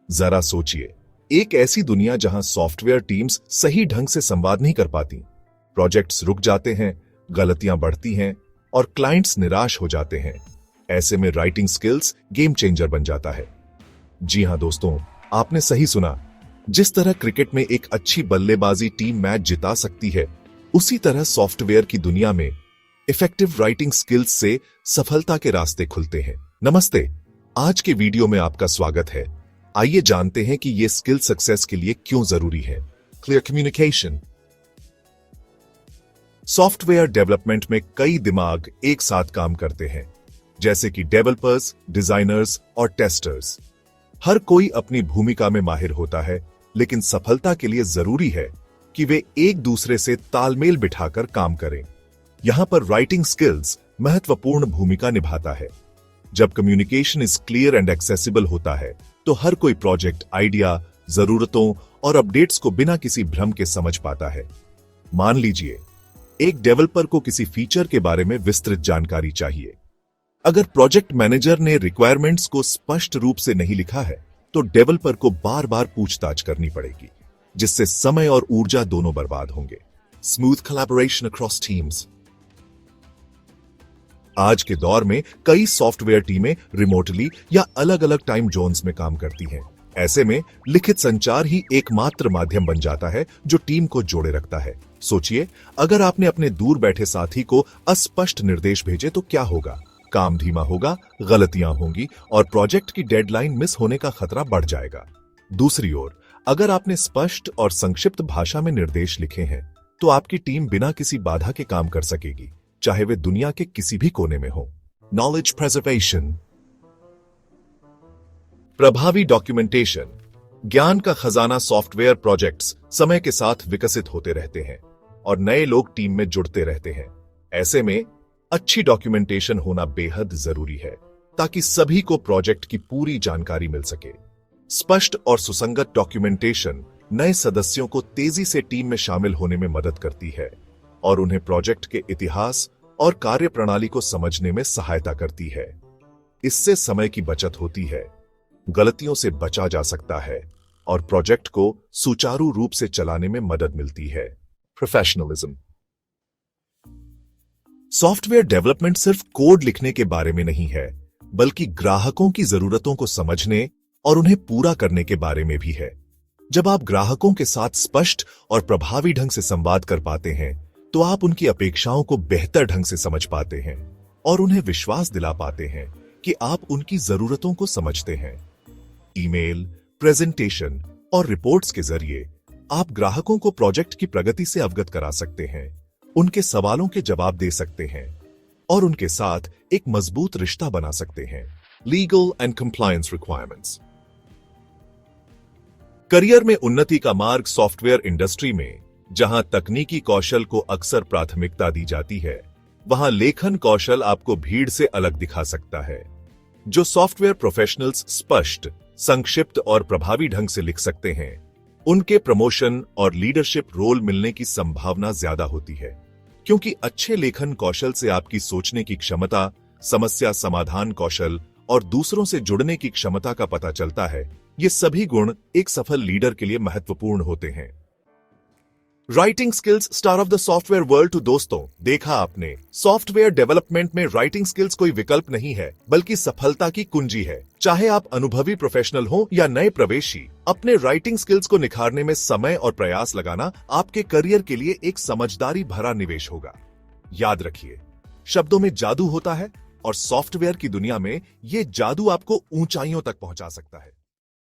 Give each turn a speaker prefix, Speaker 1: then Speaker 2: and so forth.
Speaker 1: जरा सोचिए, एक ऐसी दुनिया जहां सॉफ्टवेयर टीम्स सही ढंग से संवाद नहीं कर पाती, प्रोजेक्ट्स रुक जाते हैं, गलतियां बढ़ती हैं और क्लाइंट्स निराश हो जाते हैं। ऐसे में राइटिंग स्किल्स गेम चेंजर बन जाता है। जी हां दोस्तों, आपने सही सुना। जिस तरह क्रिकेट में एक अच्छी बल्लेबाजी टीम मैच जिता सकती है, उसी तरह सॉफ्टवेयर की दुनिया में इफेक्टिव राइटिंग स्किल्स से सफलता के रास्ते खुलते हैं। नमस्ते, आज के वीडियो में आपका स्वागत है। आइए जानते हैं कि ये स्किल सक्सेस के लिए क्यों जरूरी है। Clear communication. सॉफ्टवेयर डेवलपमेंट में कई दिमाग एक साथ काम करते हैं, जैसे कि डेवलपर्स, डिजाइनर्स और टेस्टर्स। हर कोई अपनी भूमिका में माहिर होता है, लेकिन सफलता के लिए जरूरी है कि वे एक दूसरे से तालमेल बिठाकर काम करें। यहां पर राइटिंग स्किल्स महत्वपूर्ण भूमिका निभाता है। जब communication is clear and accessible होता है, तो हर कोई प्रोजेक्ट आइडिया, जरूरतों और अपडेट्स को बिना किसी भ्रम के समझ पाता है। मान लीजिए, एक डेवलपर को किसी फीचर के बारे में विस्तृत जानकारी चाहिए। अगर प्रोजेक्ट मैनेजर ने रिक्वायरमेंट्स को स्पष्ट रूप से नहीं लिखा है, तो डेवलपर को बार बार पूछताछ करनी पड़ेगी, जिससे समय और ऊर्जा दोनों बर्बाद होंगे। Smooth collaboration across teams. आज के दौर में कई सॉफ्टवेयर टीमें रिमोटली या अलग अलग टाइम जोन्स में काम करती हैं। ऐसे में लिखित संचार ही एकमात्र माध्यम बन जाता है जो टीम को जोड़े रखता है। सोचिए, अगर आपने अपने दूर बैठे साथी को अस्पष्ट निर्देश भेजे तो क्या होगा? काम धीमा होगा, गलतियां होंगी और प्रोजेक्ट की डेडलाइन मिस होने का खतरा बढ़ जाएगा। दूसरी ओर, अगर आपने स्पष्ट और संक्षिप्त भाषा में निर्देश लिखे हैं, तो आपकी टीम बिना किसी बाधा के काम कर सकेगी, चाहे वे दुनिया के किसी भी कोने में हो। Knowledge preservation. प्रभावी डॉक्यूमेंटेशन। ज्ञान का खजाना सॉफ्टवेयर प्रोजेक्ट्स समय के साथ विकसित होते रहते हैं और नए लोग टीम में जुड़ते रहते हैं। ऐसे में अच्छी डॉक्यूमेंटेशन होना बेहद जरूरी है, ताकि सभी को प्रोजेक्ट की पूरी जानकारी मिल सके। स्पष्ट और सुसंगत डॉक्यूमेंटेशन नए सदस्यों को तेजी से टीम में शामिल होने में मदद करती है और उन्हें प्रोजेक्ट के इतिहास और कार्यप्रणाली को समझने में सहायता करती है। इससे समय की बचत होती है, गलतियों से बचा जा सकता है और प्रोजेक्ट को सुचारू रूप से चलाने में मदद मिलती है। प्रोफेशनलिज्म। सॉफ्टवेयर डेवलपमेंट सिर्फ कोड लिखने के बारे में नहीं है, बल्कि ग्राहकों की जरूरतों को समझने और उन्हें पूरा करने के बारे में भी है। जब आप ग्राहकों के साथ स्पष्ट और प्रभावी ढंग से संवाद कर पाते हैं, तो आप उनकी अपेक्षाओं को बेहतर ढंग से समझ पाते हैं और उन्हें विश्वास दिला पाते हैं कि आप उनकी जरूरतों को समझते हैं। ईमेल, प्रेजेंटेशन और रिपोर्ट्स के जरिए आप ग्राहकों को प्रोजेक्ट की प्रगति से अवगत करा सकते हैं, उनके सवालों के जवाब दे सकते हैं और उनके साथ एक मजबूत रिश्ता बना सकते हैं। Legal and compliance requirements. Career में उन्नति का मार्ग सॉफ्टवेयर इंडस्ट्री में, जहां तकनीकी कौशल को अक्सर प्राथमिकता दी जाती है, वहां लेखन कौशल आपको भीड़ से अलग दिखा सकता है। जो सॉफ्टवेयर प्रोफेशनल्स स्पष्ट, संक्षिप्त और प्रभावी ढंग से लिख सकते हैं, उनके प्रमोशन और लीडरशिप रोल मिलने की संभावना ज्यादा होती है, क्योंकि अच्छे लेखन कौशल से आपकी सोचने की क्षमता, समस्या समाधान कौशल और दूसरों से जुड़ने की क्षमता का पता चलता है। ये सभी गुण एक सफल लीडर के लिए महत्वपूर्ण होते हैं। Writing skills star of the software world too. दोस्तों, देखा आपने, सॉफ्टवेयर डेवलपमेंट में राइटिंग स्किल्स कोई विकल्प नहीं है, बल्कि सफलता की कुंजी है। चाहे आप अनुभवी प्रोफेशनल हो या नए प्रवेशी, अपने राइटिंग स्किल्स को निखारने में समय और प्रयास लगाना आपके करियर के लिए एक समझदारी भरा निवेश होगा। याद रखिए, शब्दों में जादू होता है और सॉफ्टवेयर की दुनिया में ये जादू आपको ऊंचाइयों तक पहुंचा सकता है।